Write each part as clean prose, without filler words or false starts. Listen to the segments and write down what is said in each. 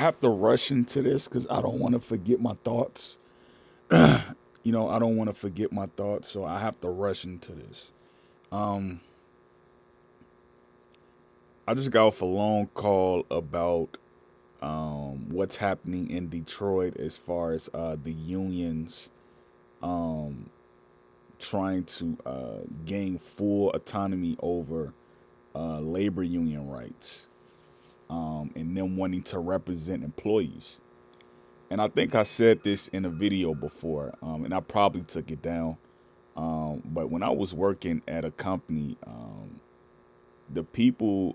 have to rush into this because I don't want to forget my thoughts. I don't want to forget my thoughts, so I have to rush into this. Um, I just got off a long call about what's happening in Detroit as far as the unions um, trying to gain full autonomy over labor union rights, and them wanting to represent employees. And I think I said this in a video before, and I probably took it down. But when I was working at a company, the people,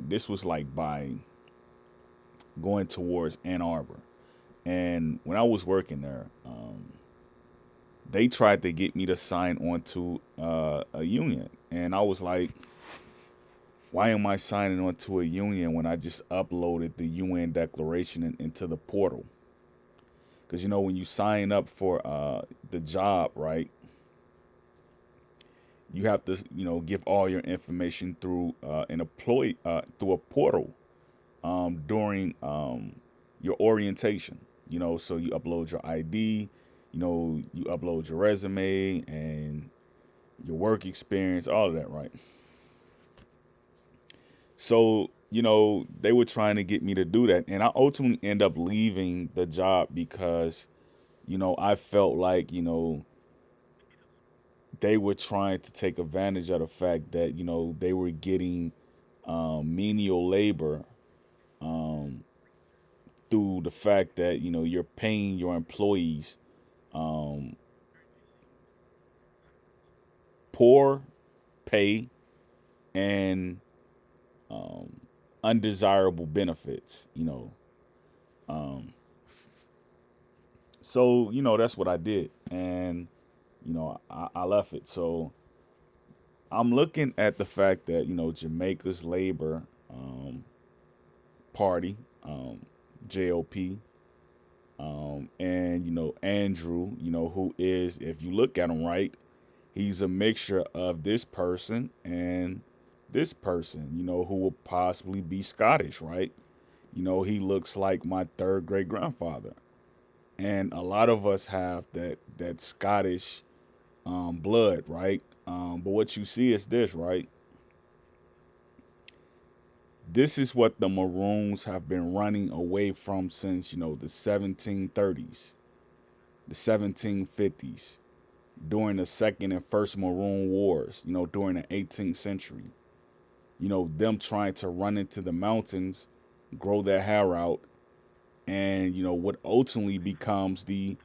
this was like by going towards Ann Arbor. And when I was working there, they tried to get me to sign on to a union. And I was like, why am I signing on to a union when I just uploaded the UN declaration into the portal? Because, when you sign up for the job, right, you have to, give all your information through through a portal during your orientation. So you upload your ID, you upload your resume and your work experience, all of that, right? So, they were trying to get me to do that. And I ultimately end up leaving the job because, I felt like, they were trying to take advantage of the fact that, they were getting menial labor um, through the fact that, you're paying your employees um, poor pay and um, undesirable benefits, Um, so, that's what I did. And, I left it. So I'm looking at the fact that, Jamaica's Labor Party, JLP, and, Andrew, who is, if you look at him right, he's a mixture of this person and this person, who will possibly be Scottish, right? He looks like my third great grandfather. And a lot of us have that Scottish blood, right? But what you see is this, right? This is what the Maroons have been running away from since, the 1730s, the 1750s, during the Second and First Maroon Wars, during the 18th century. Them trying to run into the mountains, grow their hair out, and, what ultimately becomes the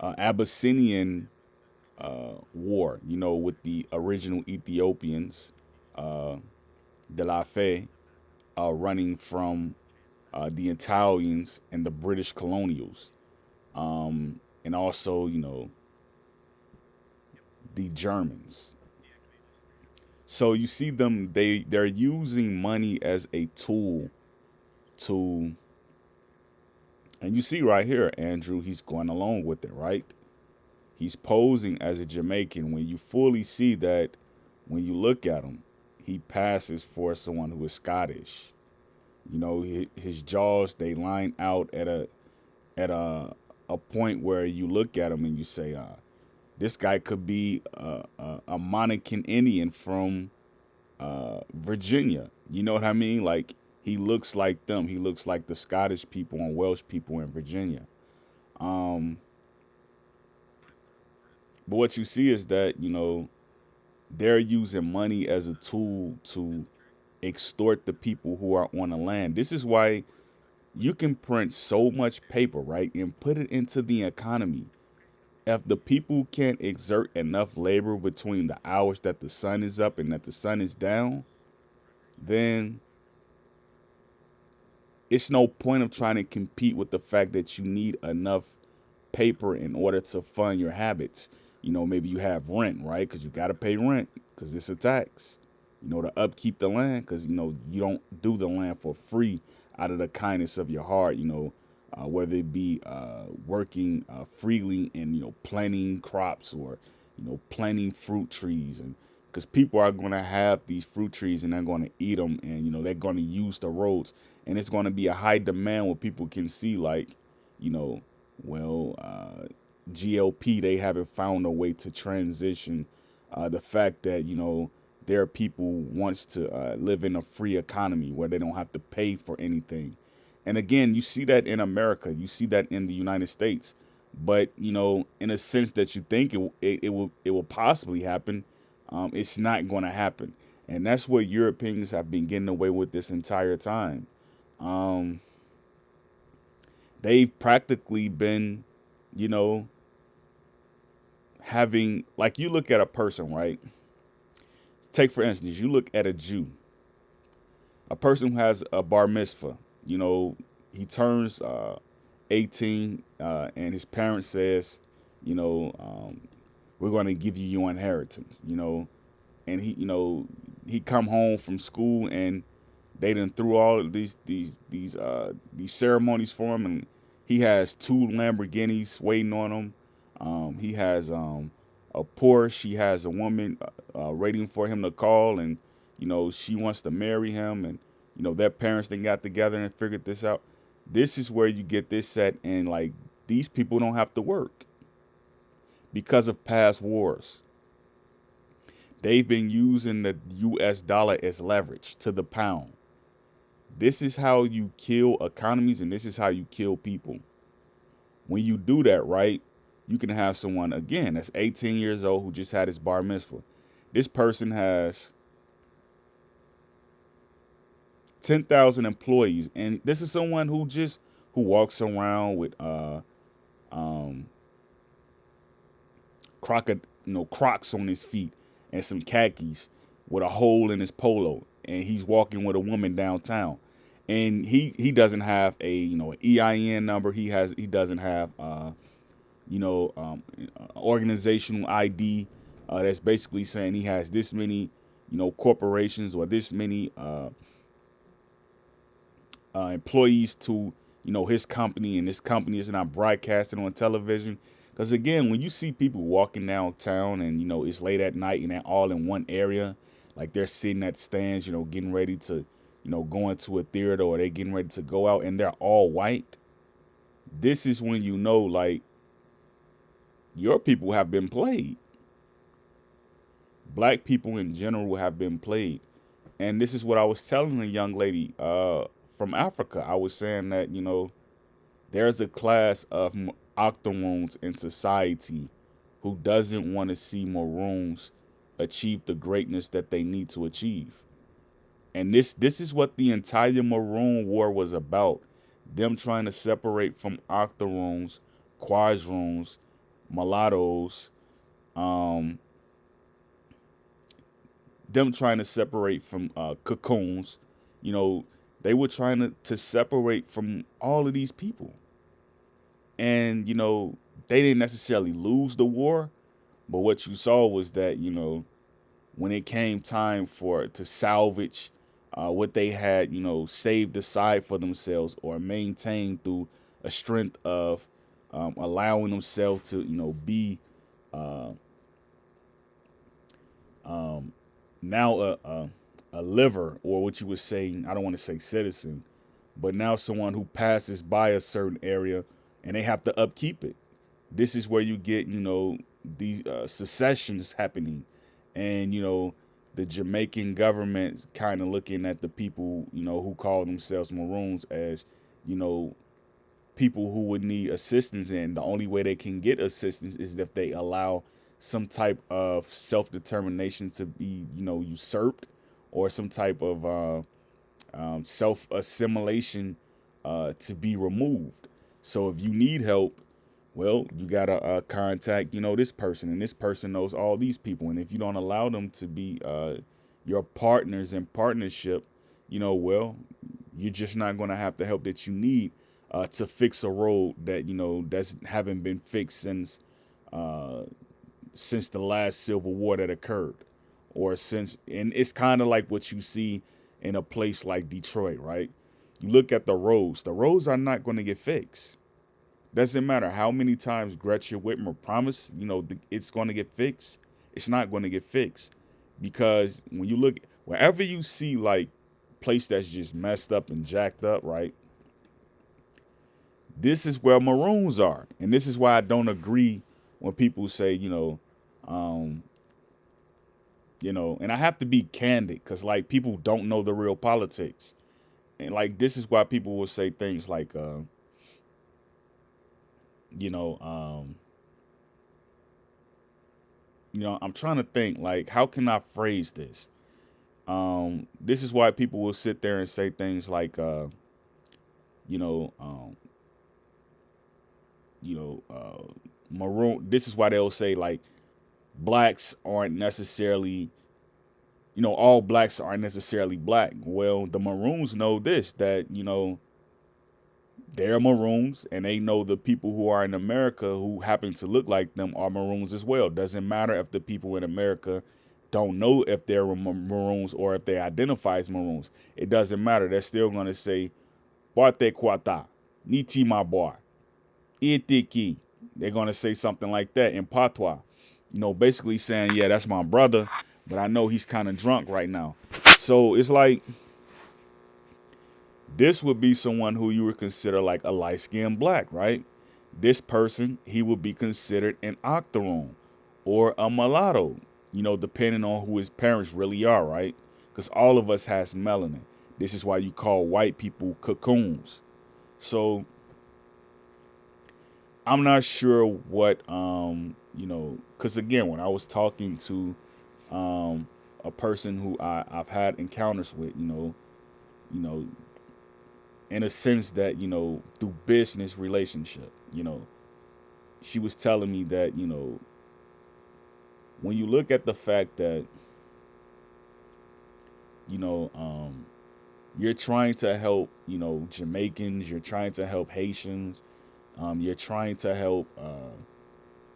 Abyssinian war, with the original Ethiopians, uh, De La Fay, running from the Italians and the British colonials, and also, the Germans. So you see them; they're using money as a tool to, and you see right here, Andrew, he's going along with it, right? He's posing as a Jamaican when you fully see that when you look at him, he passes for someone who is Scottish. His jaws, they line out at a point where you look at him and you say, this guy could be a Monacan Indian from Virginia. You know what I mean? Like, he looks like them. He looks like the Scottish people and Welsh people in Virginia. Um, but what you see is that, they're using money as a tool to extort the people who are on the land. This is why you can print so much paper, right, and put it into the economy. If the people can't exert enough labor between the hours that the sun is up and that the sun is down, then it's no point of trying to compete with the fact that you need enough paper in order to fund your habits. Maybe you have rent, right? Because you got to pay rent because it's a tax. To upkeep the land because, you don't do the land for free out of the kindness of your heart, whether it be working freely and, planting crops or, planting fruit trees. And because people are going to have these fruit trees and they're going to eat them and, they're going to use the roads. and it's going to be a high demand where people can see like, you know, well, GLP, they haven't found a way to transition the fact that, you know, there are people wants to live in a free economy where they don't have to pay for anything. And again, you see that in America, you see that in the United States, but you know, in a sense that you think it will possibly happen, it's not going to happen, and that's what Europeans have been getting away with this entire time. Um, they've practically been, you know, having like you look at a person, right? Take for instance, you look at a Jew, a person who has a bar mitzvah. You know, he turns 18, and his parents says, you know, we're going to give you your inheritance. You know, and he, you know, he come home from school and they done threw all of these ceremonies for him, and he has two Lamborghinis waiting on him. He has a Porsche. He has a woman waiting for him to call, and you know she wants to marry him, and you know their parents then got together and figured this out. This is where you get this set, and like these people don't have to work because of past wars. They've been using the U.S. dollar as leverage to the pound. This is how you kill economies, and this is how you kill people. When you do that, right, you can have someone, again, that's 18 years old who just had his bar mitzvah. This person has 10,000 employees, and this is someone who walks around with um Crocs on his feet and some khakis with a hole in his polo, and he's walking with a woman downtown. And he doesn't have a an EIN number. He doesn't have organizational ID that's basically saying he has this many corporations or this many employees to his company, and this company is not broadcasting on television. Because again, when you see people walking downtown and it's late at night and they're all in one area, like they're sitting at stands, getting ready to go into a theater, or they're getting ready to go out and they're all white, this is when like your people have been played. Black people in general have been played. And this is what I was telling a young lady from Africa. I was saying that, there's a class of octoroons in society who doesn't want to see Maroons achieve the greatness that they need to achieve. And this is what the entire Maroon War was about. Them trying to separate from octoroons, quadroons, mulattoes, um, them trying to separate from cocoons. They were trying to separate from all of these people. And, they didn't necessarily lose the war, but what you saw was that, when it came time to salvage what they had, saved aside for themselves or maintained through a strength of allowing themselves to, be uh, um, now a liver, or what you were saying, I don't want to say citizen, but now someone who passes by a certain area and they have to upkeep it. This is where you get, these secessions happening, and the Jamaican government kind of looking at the people, who call themselves Maroons as, people who would need assistance, and the only way they can get assistance is if they allow some type of self-determination to be, usurped, or some type of self-assimilation to be removed. So if you need help, well, you gotta contact, this person, and this person knows all these people. And if you don't allow them to be your partners in partnership, well, you're just not gonna have the help that you need to fix a road that that's haven't been fixed since the last civil war that occurred, or since. And it's kind of like what you see in a place like Detroit, right? You look at the roads. The roads are not going to get fixed. Doesn't matter how many times Gretchen Whitmer promised, it's going to get fixed. It's not going to get fixed, because when you look wherever you see like place that's just messed up and jacked up, right? This is where Maroons are. And this is why I don't agree when people say, um, and I have to be candid because like people don't know the real politics. And like this is why people will say things like you know, um, I'm trying to think like how can I phrase this? This is why people will sit there and say things like you know, um, maroon. This is why they'll say like blacks aren't necessarily, all blacks aren't necessarily black. Well, the Maroons know this, that, they're Maroons and they know the people who are in America who happen to look like them are Maroons as well. Doesn't matter if the people in America don't know if they're Maroons or if they identify as Maroons. It doesn't matter. They're still going to say, Barte Kwata, Niti ma boy, Itiki. They're going to say something like that in patois. Basically saying, yeah, that's my brother, but I know he's kind of drunk right now. So it's like, this would be someone who you would consider like a light-skinned black, right? This person, he would be considered an octoroon or a mulatto, depending on who his parents really are, right? Because all of us has melanin. This is why you call white people cocoons. So I'm not sure what, because again, when I was talking to a person who I've had encounters with, you know, in a sense that, through business relationship, she was telling me that, when you look at the fact that, you know, um, you're trying to help, Jamaicans, you're trying to help Haitians, you're trying to help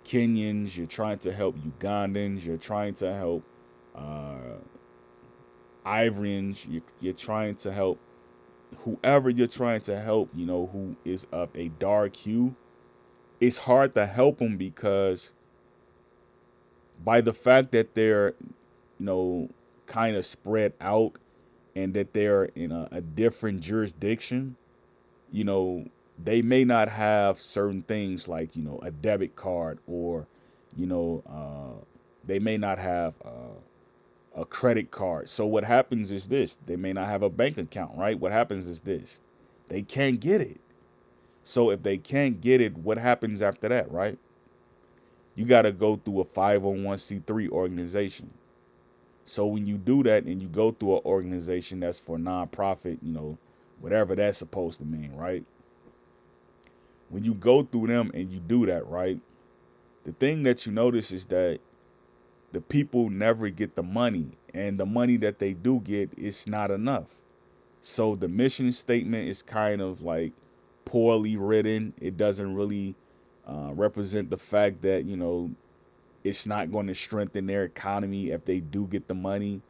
Kenyans, you're trying to help Ugandans, you're trying to help uh, Ivorians, you're trying to help whoever you're trying to help, who is of a dark hue. It's hard to help them because by the fact that they're, kind of spread out and that they're in a different jurisdiction, you know, they may not have certain things like, a debit card or, they may not have a credit card. So what happens is this, they may not have a bank account, right? What happens is this, they can't get it. So if they can't get it, what happens after that, right? You got to go through a 501c3 organization. So when you do that and you go through an organization that's for nonprofit, whatever that's supposed to mean, right? When you go through them and you do that, right? The thing that you notice is that the people never get the money, and the money that they do get is not enough. So the mission statement is kind of like poorly written. It doesn't really represent the fact that, it's not going to strengthen their economy if they do get the money.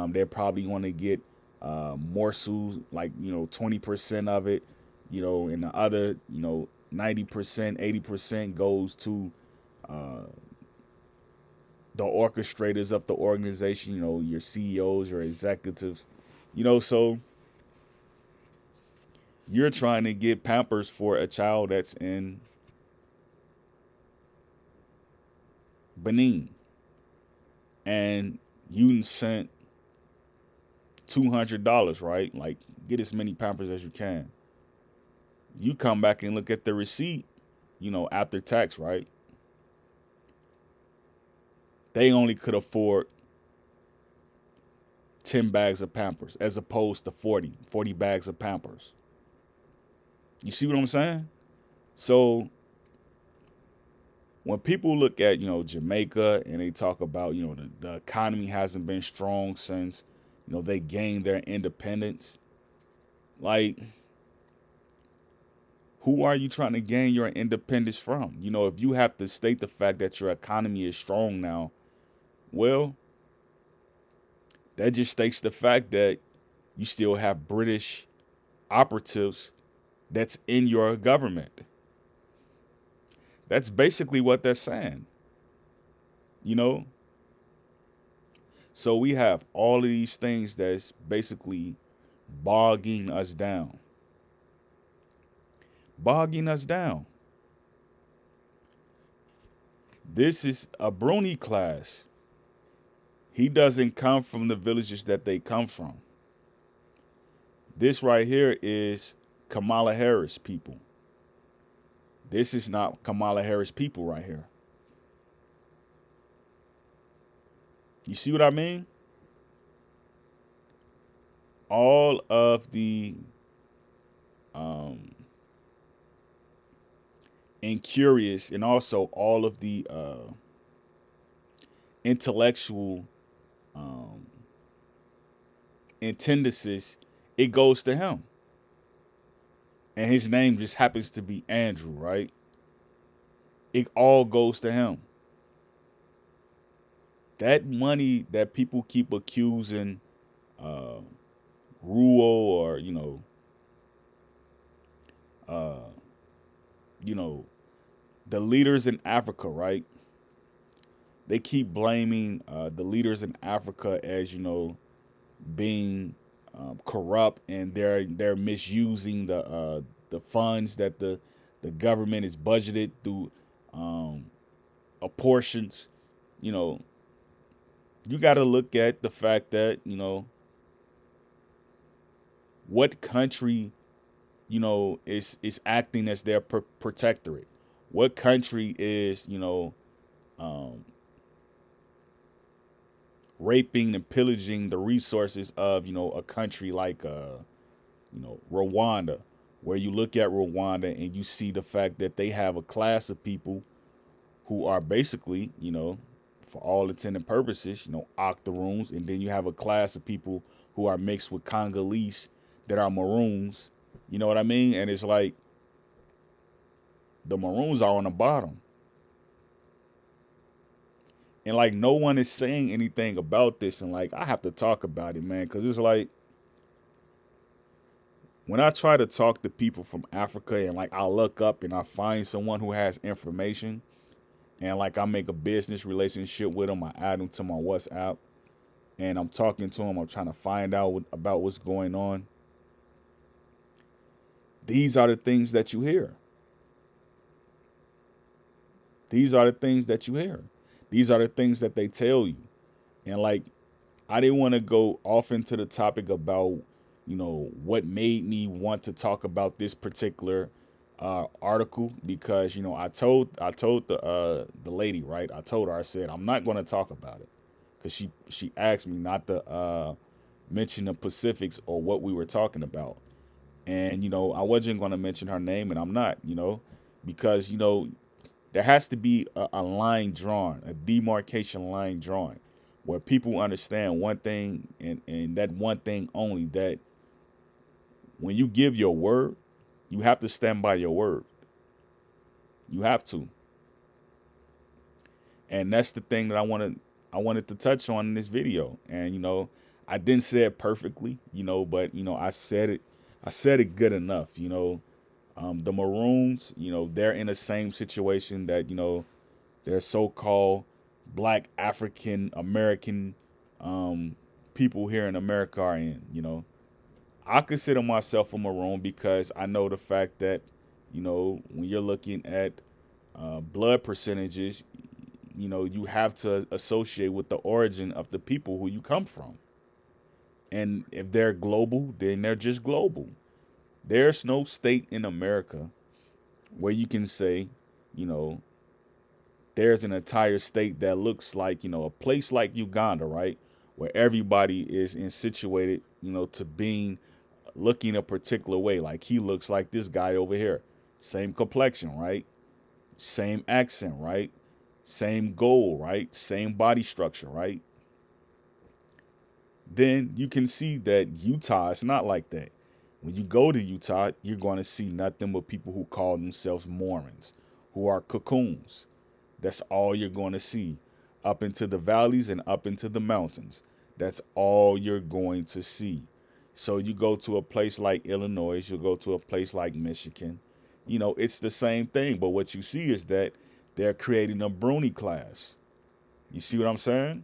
They're probably going to get morsels, like, 20% of it, and the other, 90%, 80% goes to uh, the orchestrators of the organization, your CEOs or executives, so you're trying to get Pampers for a child that's in Benin, and you sent $200, right? Like, get as many Pampers as you can. You come back and look at the receipt, after tax, right? They only could afford 10 bags of Pampers as opposed to 40 bags of Pampers. You see what I'm saying? So when people look at, Jamaica and they talk about, the economy hasn't been strong since, they gained their independence. Like, who are you trying to gain your independence from? If you have to state the fact that your economy is strong now, well, that just states the fact that you still have British operatives that's in your government. That's basically what they're saying, you know? So we have all of these things that's basically bogging us down. Bogging us down. This is a Bruni class. He doesn't come from the villages that they come from. This right here is Kamala Harris people. This is not Kamala Harris people right here. You see what I mean? All of the incurious and also all of the intellectual intendances, it goes to him. And his name just happens to be Andrew, right? It all goes to him. That money that people keep accusing Ruo or the leaders in Africa, right? They keep blaming the leaders in Africa as being corrupt, and they're misusing the funds that the government is budgeted through apportions. You know, you got to look at the fact that what country is acting as their protectorate. What country is raping and pillaging the resources of a country like Rwanda, where you look at Rwanda and you see the fact that they have a class of people who are basically for all intents and purposes octoroons, and then you have a class of people who are mixed with Congolese that are Maroons. You know what I mean? And it's like the Maroons are on the bottom. And like no one is saying anything about this, and like I have to talk about it, man, because it's like when I try to talk to people from Africa and like I look up and I find someone who has information and like I make a business relationship with them, I add them to my WhatsApp and I'm talking to them, I'm trying to find out about what's going on. These are the things that you hear. These are the things that you hear. These are the things that they tell you. And like, I didn't want to go off into the topic about, what made me want to talk about this particular article because, I told the lady, right? I told her, I said, I'm not going to talk about it because she asked me not to mention the specifics or what we were talking about. And, I wasn't going to mention her name and I'm not, because, there has to be a line drawn, a demarcation line drawn, where people understand one thing and that one thing only, that when you give your word, you have to stand by your word. You have to. And that's the thing that I wanted to touch on in this video. And I didn't say it perfectly, but I said it good enough, the Maroons, they're in the same situation that, their so-called Black African American people here in America are in. I consider myself a Maroon because I know the fact that, when you're looking at blood percentages, you have to associate with the origin of the people who you come from. And if they're global, then they're just global. There's no state in America where you can say, there's an entire state that looks like, a place like Uganda, right? Where everybody is situated, to being looking a particular way. Like he looks like this guy over here. Same complexion, right? Same accent, right? Same goal, right? Same body structure, right? Then you can see that Utah is not like that. When you go to Utah, you're going to see nothing but people who call themselves Mormons, who are cocoons. That's all you're going to see. Up into the valleys and up into the mountains. That's all you're going to see. So you go to a place like Illinois, you'll go to a place like Michigan. It's the same thing. But what you see is that they're creating a Bruni class. You see what I'm saying?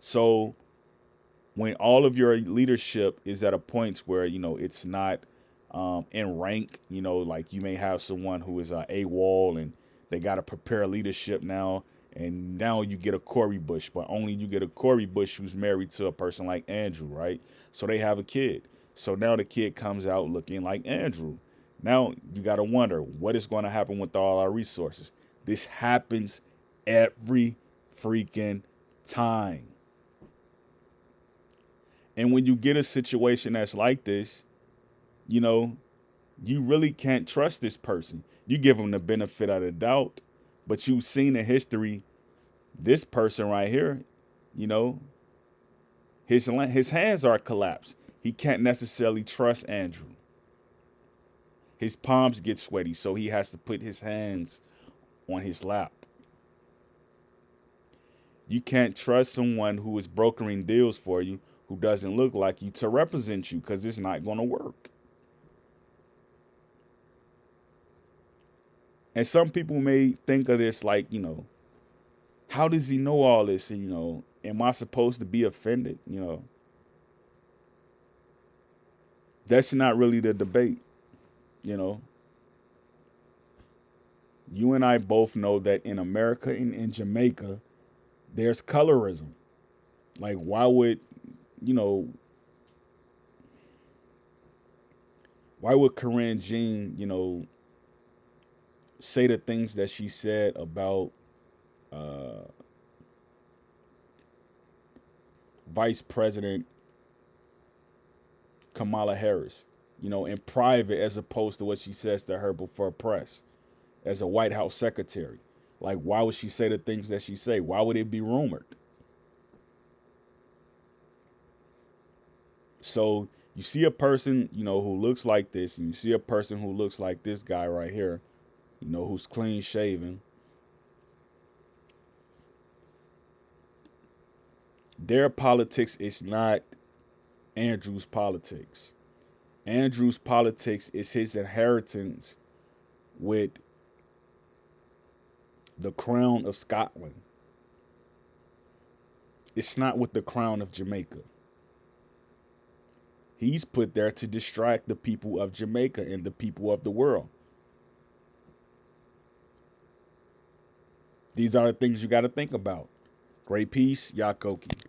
So when all of your leadership is at a point where, it's not in rank, like you may have someone who is AWOL and they got to prepare leadership now. And now you get a Corey Bush, but only you get a Corey Bush who's married to a person like Andrew, right? So they have a kid. So now the kid comes out looking like Andrew. Now you got to wonder what is going to happen with all our resources. This happens every freaking time. And when you get a situation that's like this, you really can't trust this person. You give them the benefit of the doubt, but you've seen in history, this person right here, his hands are collapsed. He can't necessarily trust Andrew. His palms get sweaty, so he has to put his hands on his lap. You can't trust someone who is brokering deals for you, who doesn't look like you, to represent you, because it's not going to work. And some people may think of this like, how does he know all this? And, am I supposed to be offended? That's not really the debate. You and I both know that in America and in Jamaica, there's colorism. Like, why would Corinne Jean, say the things that she said about Vice President Kamala Harris, in private, as opposed to what she says to her before press as a White House secretary? Like, why would she say the things that she say? Why would it be rumored? So you see a person, who looks like this, and you see a person who looks like this guy right here, who's clean shaven. Their politics is not Andrew's politics. Andrew's politics is his inheritance with the crown of Scotland. It's not with the crown of Jamaica. He's put there to distract the people of Jamaica and the people of the world. These are the things you got to think about. Great peace, Yakoki.